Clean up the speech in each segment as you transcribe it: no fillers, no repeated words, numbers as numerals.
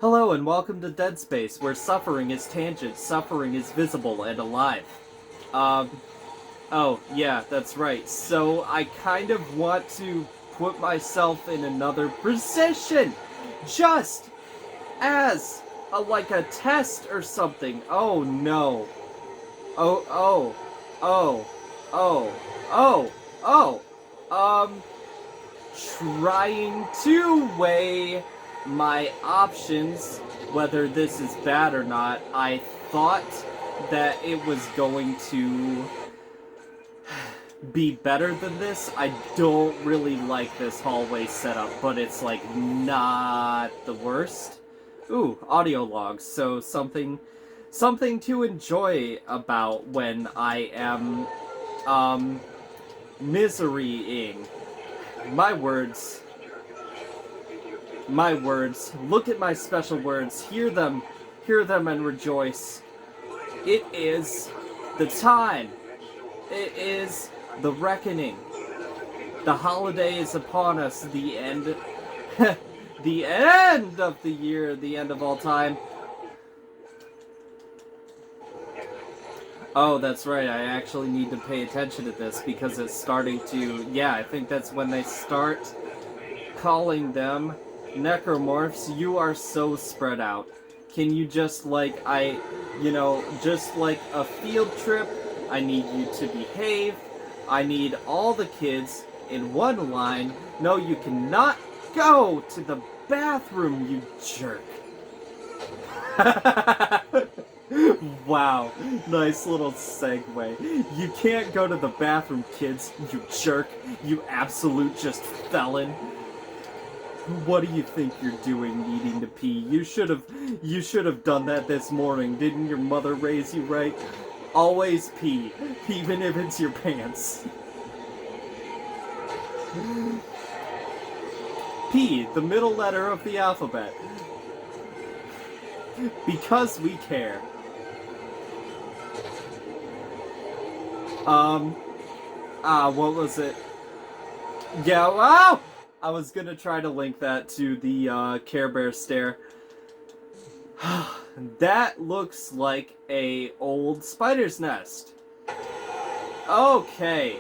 Hello and welcome to Dead Space, where suffering is tangent, suffering is visible and alive. Um, oh, yeah, that's right. So I kind of want to put myself in another position, just as like a test or something. Oh no. Oh, oh, oh, oh, oh, oh. Um, Trying to weigh my options, whether this is bad or not. I thought that it was going to be better than this. I don't really like this hallway setup, but it's like not the worst. Ooh, audio logs. So something to enjoy about when I am miserying. My words. My words. Look at my special words. Hear them and rejoice. It is the time. It is the reckoning. The holiday is upon us. The end. The end of the year. The end of all time. Oh, that's right. I actually need to pay attention to this because it's starting to... Yeah, I think that's when they start calling them necromorphs. You are so spread out. Can you just, like, just like a field trip, I need you to behave. I need all the kids in one line. No, you cannot go to the bathroom, you jerk. Wow, nice little segue. You can't go to the bathroom, kids, you jerk. You absolute just felon. What do you think you're doing needing to pee? You should have done that this morning. Didn't your mother raise you right? Always pee, even if it's your pants. P, the middle letter of the alphabet. Because we care. What was it? Yeah, wow! I was gonna try to link that to the, Care Bear stare. That looks like a old spider's nest. Okay.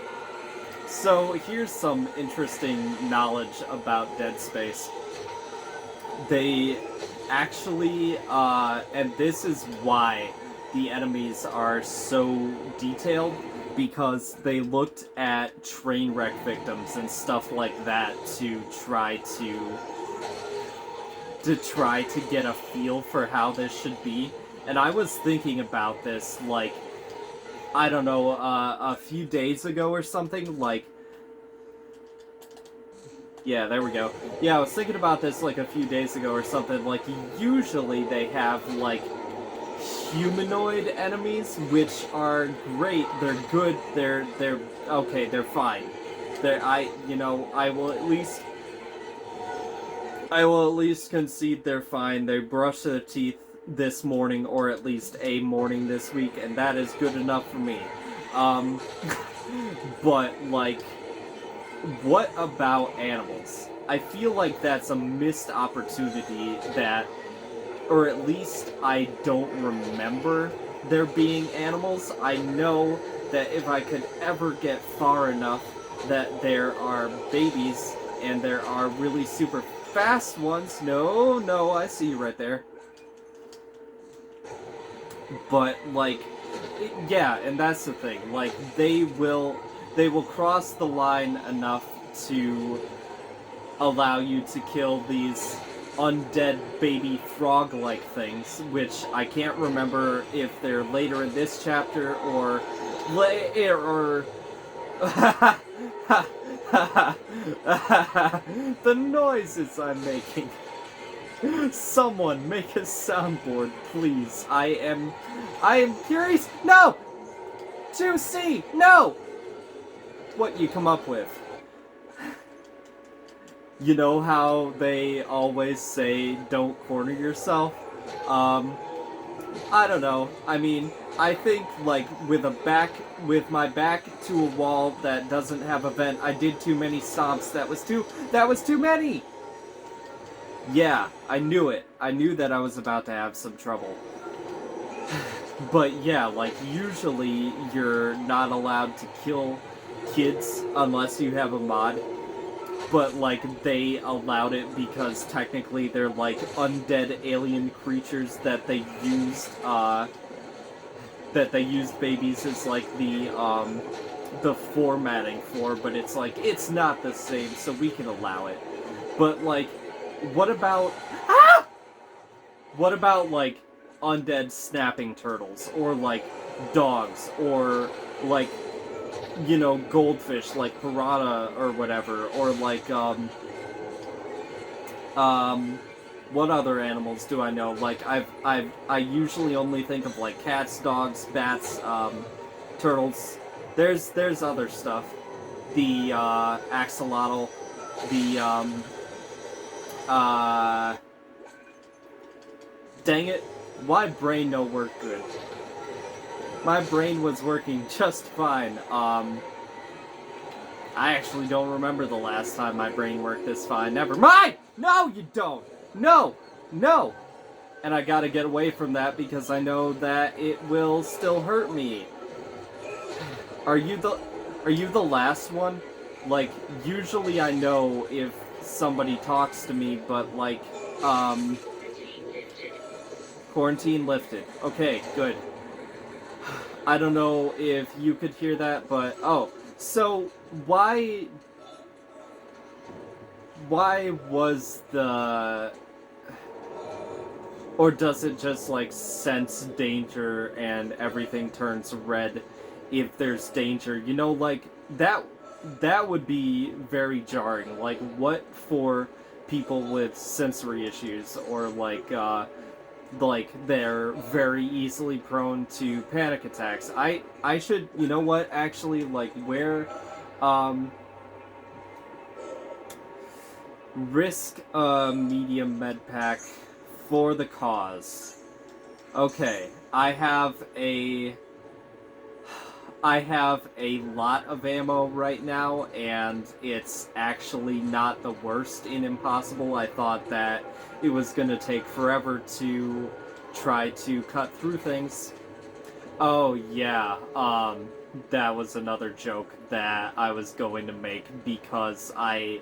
So, here's some interesting knowledge about Dead Space. They actually, and this is why the enemies are so detailed, because they looked at train wreck victims and stuff like that to try to get a feel for how this should be. And I was thinking about this, like, I don't know, a few days ago or something, like... Yeah, there we go. Yeah, I was thinking about this, like, a few days ago or something. Like, usually they have, like, humanoid enemies, which are great. They're good. They're okay. They're fine. I will at least concede they're fine. They brush their teeth this morning, or at least a morning this week, and that is good enough for me. But, like, what about animals? I feel like that's a missed opportunity that, or at least I don't remember there being animals. I know that if I could ever get far enough that there are babies and there are really super fast ones. No, I see you right there. But, like, yeah, and that's the thing. Like, they will cross the line enough to allow you to kill these undead baby frog-like things, which I can't remember if they're later in this chapter or the noises I'm making. Someone make a soundboard, please. I am curious. No! 2C! No! What you come up with. You know how they always say, don't corner yourself? I don't know. I mean, I think, like, with my back to a wall that doesn't have a vent, I did too many stomps. That was too many! Yeah, I knew it. I knew that I was about to have some trouble. But yeah, like, usually you're not allowed to kill kids unless you have a mod. But, like, they allowed it because technically they're, like, undead alien creatures that they used babies as, like, the formatting for, but it's like, it's not the same, so we can allow it. But, like, what about... Ah! What about, like, undead snapping turtles? Or, like, dogs? Or, like, you know, goldfish, like piranha or whatever? Or, like, what other animals do I know? Like, I usually only think of, like, cats, dogs, bats, turtles. There's other stuff. The, axolotl, the, dang it, why brain no work good? My brain was working just fine. I actually don't remember the last time my brain worked this fine. Never mind! No, you don't! No! No! And I gotta get away from that because I know that it will still hurt me. Are you the last one? Like, usually I know if somebody talks to me, but, like, quarantine lifted. Okay, good. I don't know if you could hear that, but, oh, so why was the... Or does it just, like, sense danger and everything turns red if there's danger? You know, like, that would be very jarring. Like, what for people with sensory issues or, like, they're very easily prone to panic attacks. I should, you know what, actually, like, wear, risk a medium med pack for the cause. Okay, I have a lot of ammo right now, and it's actually not the worst in Impossible. I thought that it was gonna take forever to try to cut through things. Oh, yeah, that was another joke that I was going to make because I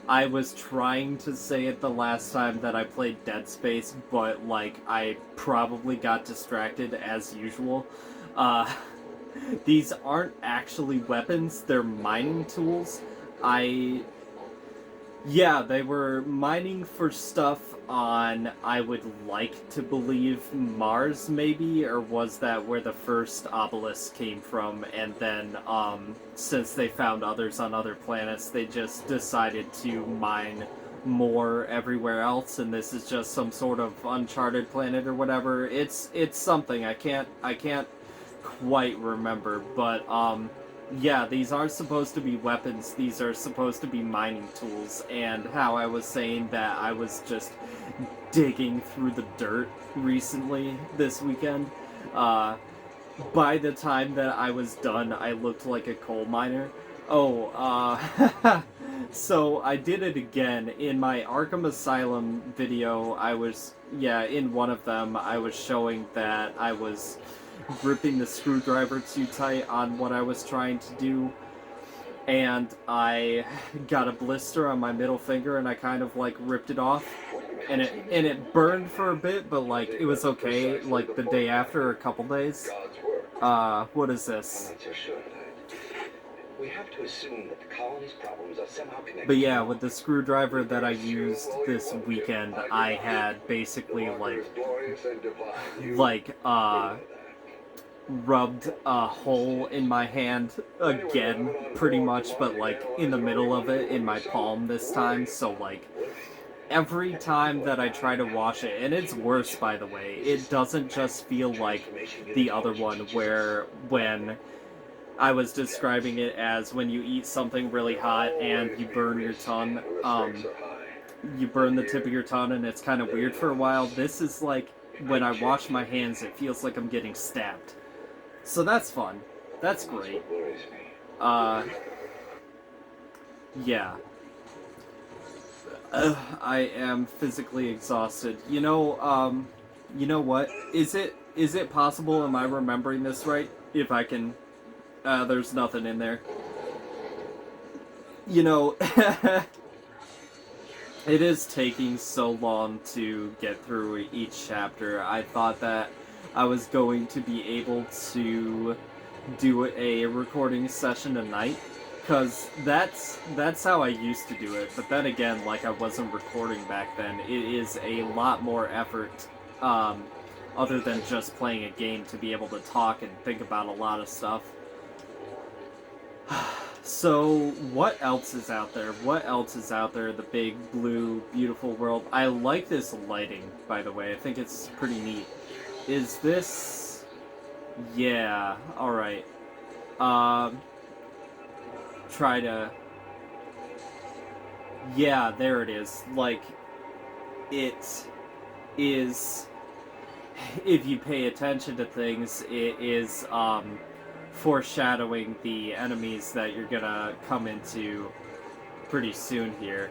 was trying to say it the last time that I played Dead Space, but, like, I probably got distracted as usual. Uh, these aren't actually weapons, they're mining tools. Yeah, they were mining for stuff on, I would like to believe, Mars, maybe? Or was that where the first obelisk came from? And then, since they found others on other planets, they just decided to mine more everywhere else, and this is just some sort of uncharted planet or whatever. It's something. I can't quite remember, but, yeah, these aren't supposed to be weapons, these are supposed to be mining tools, and how I was saying that I was just digging through the dirt recently, this weekend, by the time that I was done, I looked like a coal miner. Oh, so I did it again. In my Arkham Asylum video, in one of them, I was showing that I was gripping the screwdriver too tight on what I was trying to do, and I got a blister on my middle finger, and I kind of, like, ripped it off, and it burned for a bit, but, like, it was okay, like, the day after, or a couple days. What is this? But yeah, with the screwdriver that I used this weekend, I had basically, rubbed a hole in my hand again, pretty much, but, like, in the middle of it, in my palm this time, so, like, every time that I try to wash it, and it's worse, by the way, it doesn't just feel like the other one where, when I was describing it as when you eat something really hot and you burn your tongue, you burn the tip of your tongue and it's kind of weird for a while. This is like, when I wash my hands, it feels like I'm getting stabbed. So that's fun. That's great. Yeah. I am physically exhausted. You know what? Is it possible, am I remembering this right? If I can, there's nothing in there. You know, it is taking so long to get through each chapter. I thought that I was going to be able to do a recording session a night, because that's how I used to do it. But then again, like, I wasn't recording back then. It is a lot more effort, other than just playing a game, to be able to talk and think about a lot of stuff. So, what else is out there? What else is out there? The big, blue, beautiful world. I like this lighting, by the way. I think it's pretty neat. Is this... Yeah, alright. Try to... Yeah, there it is. Like, it is... If you pay attention to things, it is, foreshadowing the enemies that you're gonna come into pretty soon here.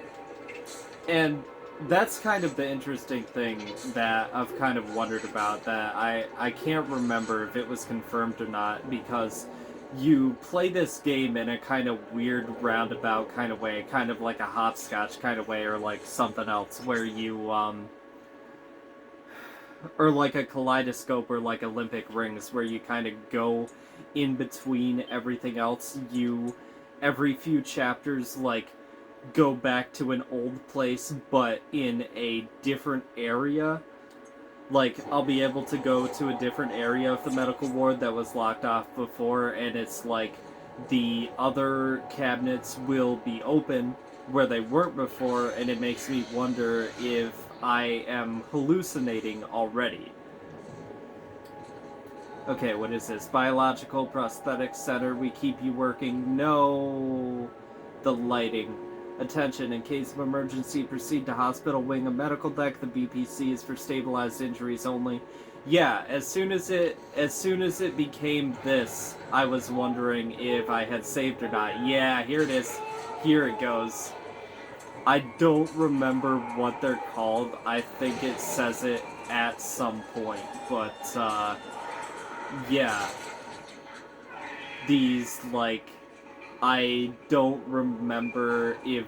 And that's kind of the interesting thing that I've kind of wondered about, that I can't remember if it was confirmed or not, because you play this game in a kind of weird roundabout kind of way, kind of like a hopscotch kind of way, or like something else, where you, or like a kaleidoscope, or like Olympic rings, where you kind of go in between everything else. You, every few chapters, like, go back to an old place, but in a different area. Like, I'll be able to go to a different area of the medical ward that was locked off before, and it's like the other cabinets will be open where they weren't before, and it makes me wonder if I am hallucinating already. Okay, what is this? Biological Prosthetics Center. We keep you working. No. The lighting. Attention, in case of emergency, proceed to hospital wing of medical deck. The BPC is for stabilized injuries only. Yeah, as soon as it became this, I was wondering if I had saved or not. Yeah, here it is. Here it goes. I don't remember what they're called. I think it says it at some point, but, yeah. These, like, I don't remember if...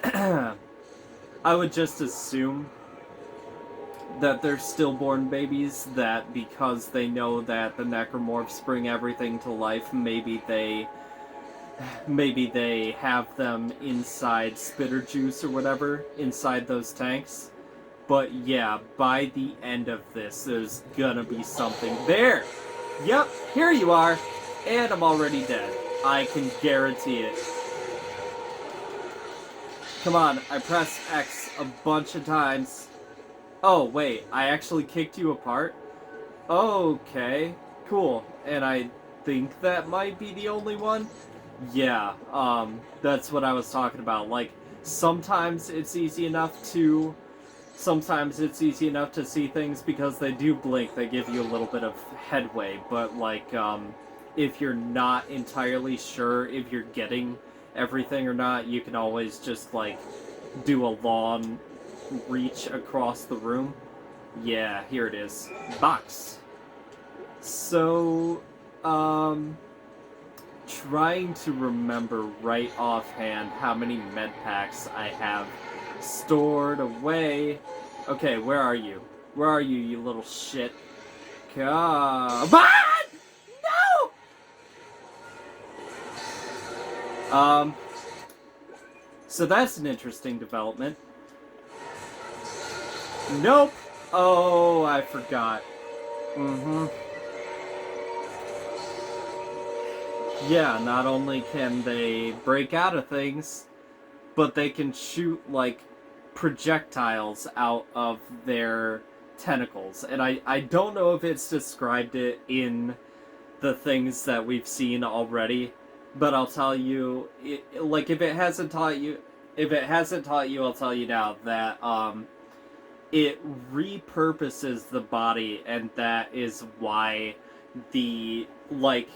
I would just assume that they're stillborn babies, that because they know that the necromorphs bring everything to life, maybe they have them inside spitter juice or whatever, inside those tanks. But yeah, by the end of this, there's gonna be something there! Yep, here you are! And I'm already dead. I can guarantee it. Come on, I pressed X a bunch of times. Oh, wait, I actually kicked you apart? Okay, cool. And I think that might be the only one? Yeah, that's what I was talking about. Like, sometimes it's easy enough to see things because they do blink, they give you a little bit of headway, but like, if you're not entirely sure if you're getting everything or not, you can always just, like, do a long reach across the room. Yeah, here it is. Box! So, trying to remember right offhand how many med packs I have stored away. Okay, where are you? Where are you, you little shit? Come on! No! So that's an interesting development. Nope! Oh, I forgot. Yeah, not only can they break out of things, but they can shoot, like, projectiles out of their tentacles. And I don't know if it's described it in the things that we've seen already, but I'll tell you, like, if it hasn't taught you, I'll tell you now that, it repurposes the body, and that is why the, like,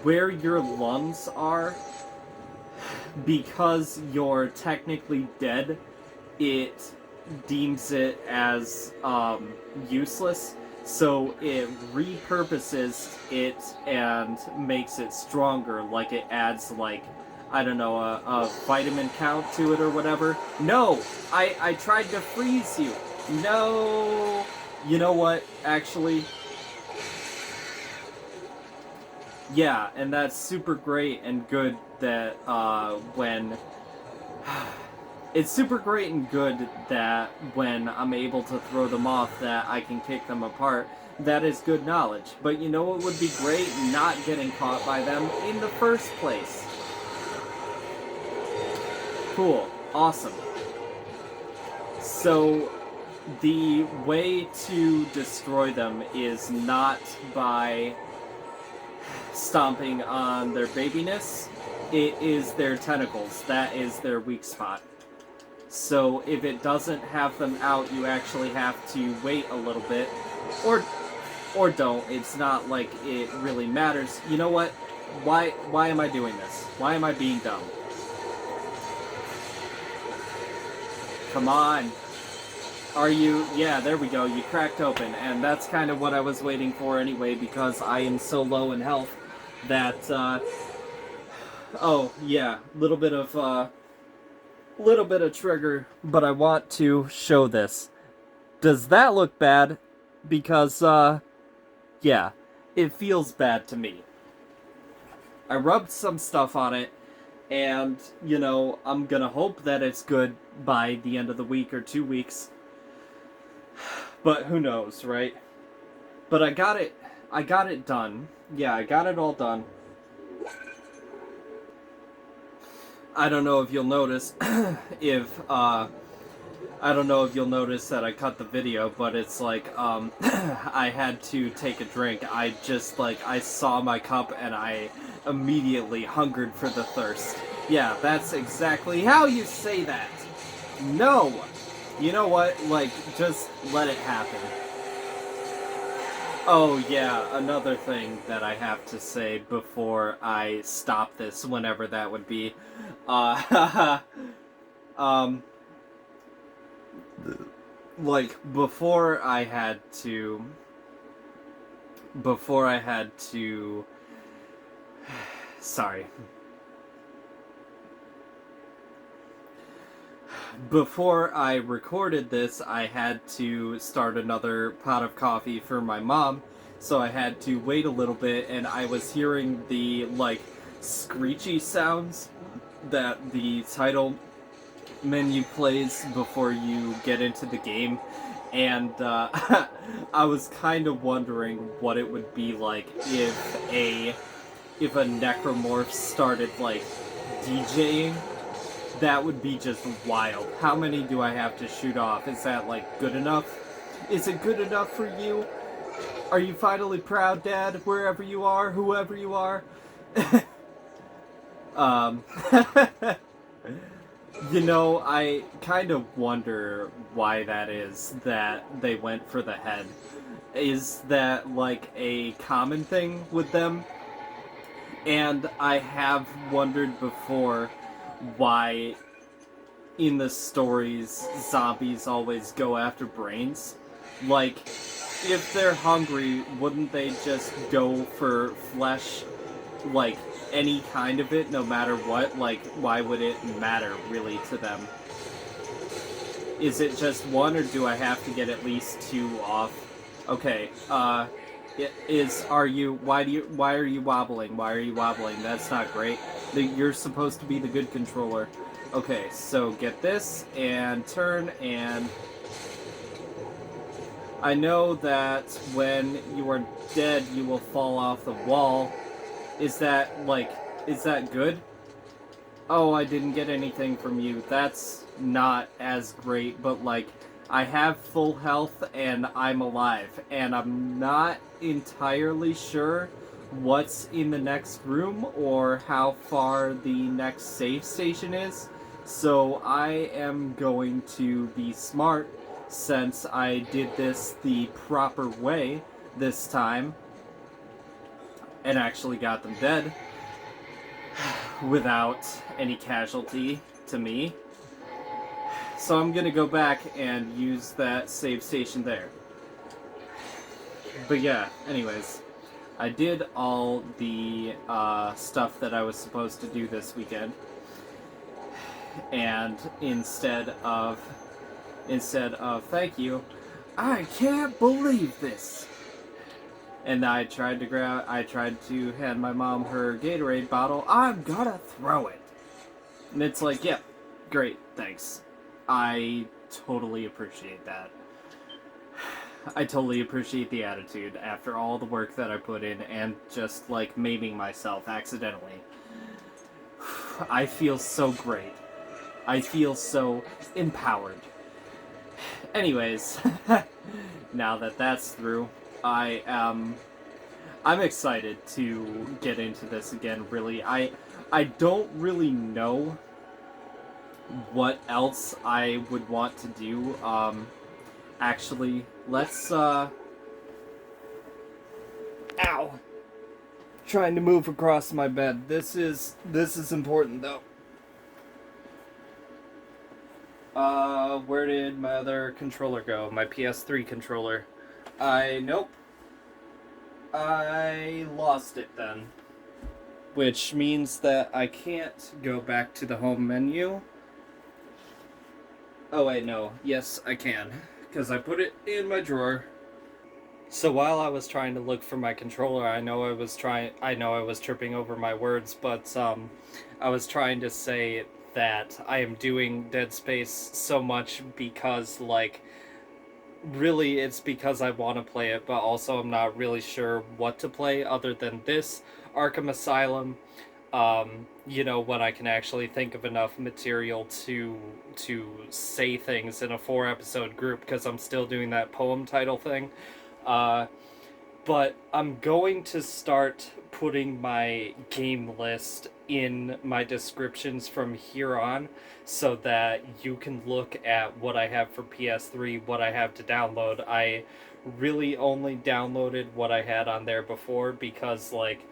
where your lungs are, because you're technically dead, it deems it as useless, so it repurposes it and makes it stronger, like it adds, like, I don't know, a vitamin count to it or whatever. No! I tried to freeze you! No! You know what, actually? Yeah, and that's super great and good that, when... It's super great and good that when I'm able to throw them off that I can kick them apart. That is good knowledge. But you know what would be great? Not getting caught by them in the first place. Cool. Awesome. So, the way to destroy them is not by stomping on their babiness. It is their tentacles. That is their weak spot. So if it doesn't have them out, you actually have to wait a little bit. Or don't. It's not like it really matters. You know what? Why am I doing this? Why am I being dumb? Come on. Are you... Yeah, there we go. You cracked open. And that's kind of what I was waiting for anyway, because I am so low in health that, oh, yeah. Little bit of trigger, but I want to show this. Does that look bad? Because, yeah, it feels bad to me. I rubbed some stuff on it, and, you know, I'm gonna hope that it's good by the end of the week or 2 weeks. But who knows, right? But I got it done. Yeah, I got it all done. I don't know if you'll notice I don't know if you'll notice that I cut the video, but it's like, I had to take a drink. I saw my cup and I immediately hungered for the thirst. Yeah, that's exactly how you say that. No! You know what? Like, just let it happen. Oh yeah, another thing that I have to say before I stop this, whenever that would be, like, before I had to, sorry. Before I recorded this, I had to start another pot of coffee for my mom, so I had to wait a little bit, and I was hearing the, like, screechy sounds that the title menu plays before you get into the game, and I was kind of wondering what it would be like if a necromorph started, like, DJing. That would be just wild. How many do I have to shoot off? Is that, like, good enough? Is it good enough for you? Are you finally proud, Dad, wherever you are, whoever you are? You know, I kind of wonder why that is, that they went for the head. Is that, like, a common thing with them? And I have wondered before why in the stories zombies always go after brains. Like, if they're hungry, wouldn't they just go for flesh, like, any kind of it, no matter what? Like, why would it matter, really, to them? Is it just one, or do I have to get at least 2 off? Okay, why are you wobbling? Why are you wobbling? That's not great. You're supposed to be the good controller. Okay, so get this, and turn, and... I know that when you are dead, you will fall off the wall. Is that good? Oh, I didn't get anything from you. That's not as great, but, like, I have full health, and I'm alive, and I'm not entirely sure what's in the next room or how far the next save station is, so I am going to be smart since I did this the proper way this time and actually got them dead. without any casualty to me. So I'm gonna go back and use that save station there. But yeah, anyways, I did all the stuff that I was supposed to do this weekend, and instead of thank you, I can't believe this. And I tried to hand my mom her Gatorade bottle. I'm gonna throw it. And it's like, yep, great, thanks. I totally appreciate that. I totally appreciate the attitude after all the work that I put in and just like maiming myself accidentally. I feel so great. I feel so empowered. Anyways, now that that's through, I'm excited to get into this again, really. I don't really know what else I would want to do. Actually, let's, ow! Trying to move across my bed. This is important, though. Where did my other controller go? My PS3 controller. Nope. I lost it then. Which means that I can't go back to the home menu. Oh wait, no. Yes, I can. Because I put it in my drawer. So while I was trying to look for my controller, I know I was tripping over my words, but I was trying to say that I am doing Dead Space so much because, like, really it's because I want to play it, but also I'm not really sure what to play other than this, Arkham Asylum, when I can actually think of enough material to say things in a 4-episode group, because I'm still doing that poem title thing. But I'm going to start putting my game list in my descriptions from here on so that you can look at what I have for PS3, what I have to download. I really only downloaded what I had on there before because, like,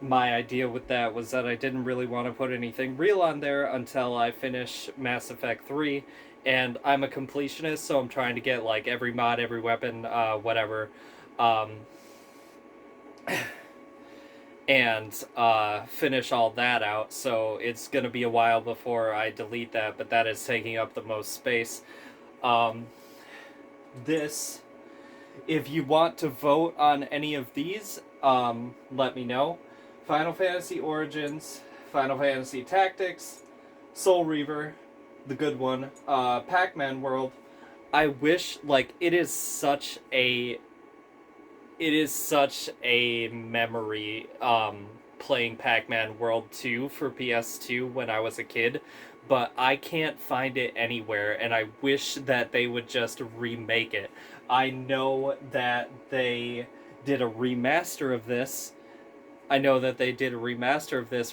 my idea with that was that I didn't really want to put anything real on there until I finish Mass Effect 3, and I'm a completionist, so I'm trying to get, like, every mod, every weapon, whatever, and finish all that out, so it's gonna be a while before I delete that, but that is taking up the most space. If you want to vote on any of these, let me know. Final Fantasy Origins, Final Fantasy Tactics, Soul Reaver, the good one, Pac-Man World. I wish, like, it is such a memory, playing Pac-Man World 2 for PS2 when I was a kid, but I can't find it anywhere, and I wish that they would just remake it. I know that they did a remaster of this.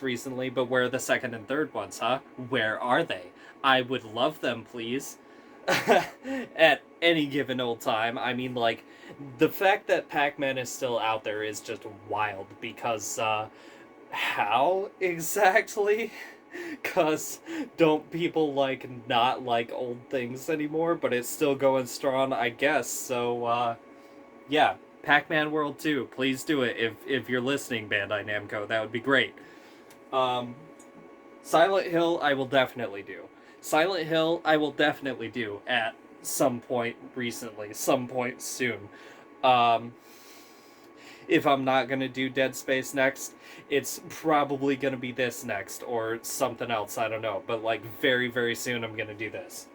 Recently, but where are the second and third ones, huh? Where are they? I would love them, please. At any given old time. I mean, like, the fact that Pac-Man is still out there is just wild, because, how exactly? Because don't people, like, not like old things anymore, but it's still going strong, I guess, so, yeah. Pac-Man World 2, please do it if you're listening, Bandai Namco, that would be great. Silent Hill, I will definitely do. Silent Hill, I will definitely do at some point recently, some point soon. If I'm not going to do Dead Space next, it's probably going to be this next, or something else, I don't know. But, like, very, very soon I'm going to do this.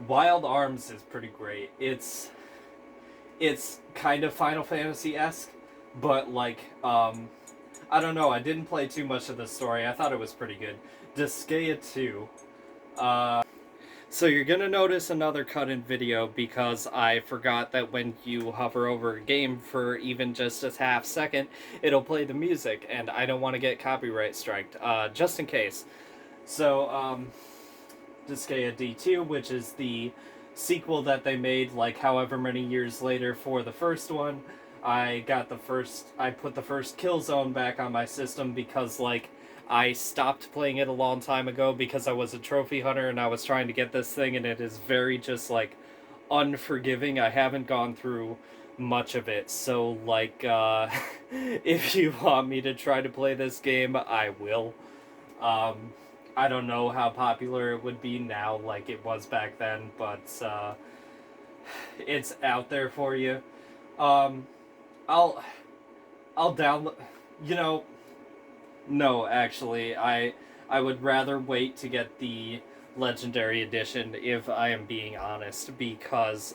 Wild Arms is pretty great. It's kind of Final Fantasy-esque, but, like, I don't know, I didn't play too much of the story. I thought it was pretty good. Disgaea 2. So you're gonna notice another cut-in video because I forgot that when you hover over a game for even just a half second, it'll play the music, and I don't want to get copyright striked, just in case. So, Disgaea D2, which is the sequel that they made, like, however many years later for the first one. I put the first Killzone back on my system because, like, I stopped playing it a long time ago because I was a trophy hunter and I was trying to get this thing, and it is very just like unforgiving. I haven't gone through much of it, so like if you want me to try to play this game, I will. um I don't know how popular it would be now like it was back then, but it's out there for you. um i'll I'll download, you know. No, actually, I would rather wait to get the legendary edition if I am being honest, because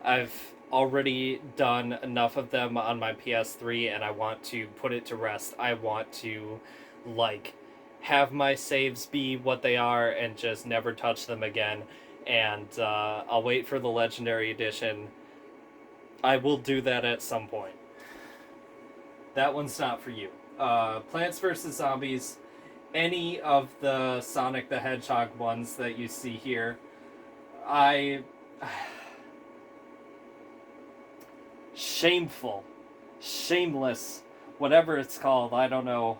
I've already done enough of them on my PS3 and I want to put it to rest. I want to like have my saves be what they are and just never touch them again. And I'll wait for the legendary edition. I will do that at some point. That one's not for you. Plants vs. Zombies, any of the Sonic the Hedgehog ones that you see here, I. Shameful. Shameless. Whatever it's called, I don't know.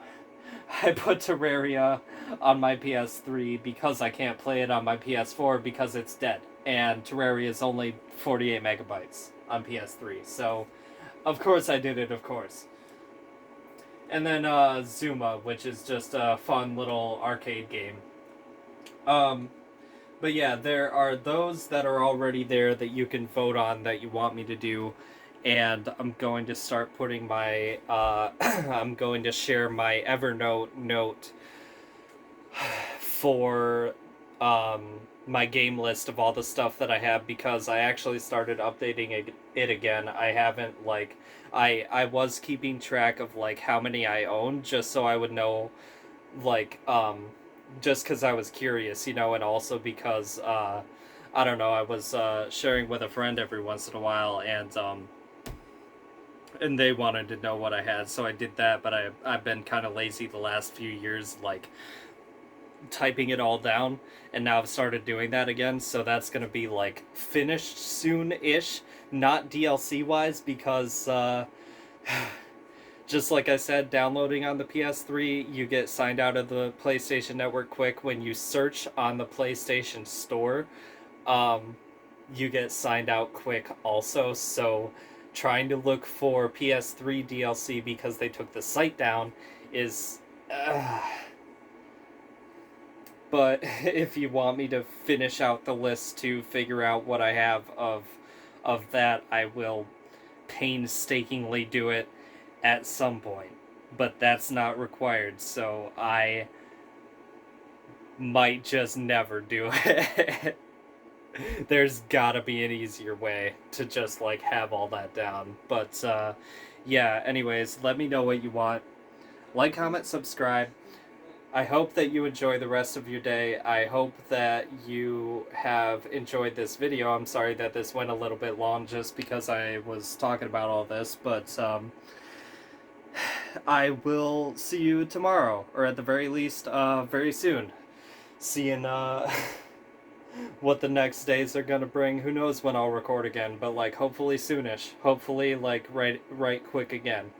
I put Terraria on my PS3 because I can't play it on my PS4 because it's dead. And Terraria is only 48 megabytes on PS3. So, of course I did it, of course. And then Zuma, which is just a fun little arcade game. Um, but yeah, there are those that are already there that you can vote on that you want me to do, and I'm going to start putting my I'm going to share my Evernote note for my game list of all the stuff that I have, because I actually started updating it again. I haven't like I was keeping track of like how many I own just so I would know, like just because I was curious, you know, and also because I don't know, I was sharing with a friend every once in a while, and they wanted to know what I had, so I did that. But I've been kind of lazy the last few years, like typing it all down, and now I've started doing that again, so that's gonna be like finished soon-ish, not DLC wise, because just like I said, downloading on the PS3, you get signed out of the PlayStation Network quick. When you search on the PlayStation Store, you get signed out quick also, so trying to look for PS3 DLC because they took the site down is but if you want me to finish out the list to figure out what I have of that, I will painstakingly do it at some point. But that's not required, so I might just never do it. There's gotta be an easier way to just like have all that down. But yeah, anyways, let me know what you want. Like, comment, subscribe. I hope that you enjoy the rest of your day. I hope that you have enjoyed this video. I'm sorry that this went a little bit long just because I was talking about all this, but I will see you tomorrow, or at the very least, very soon. Seeing what the next days are gonna bring. Who knows when I'll record again, but like hopefully soonish. Hopefully like right quick again.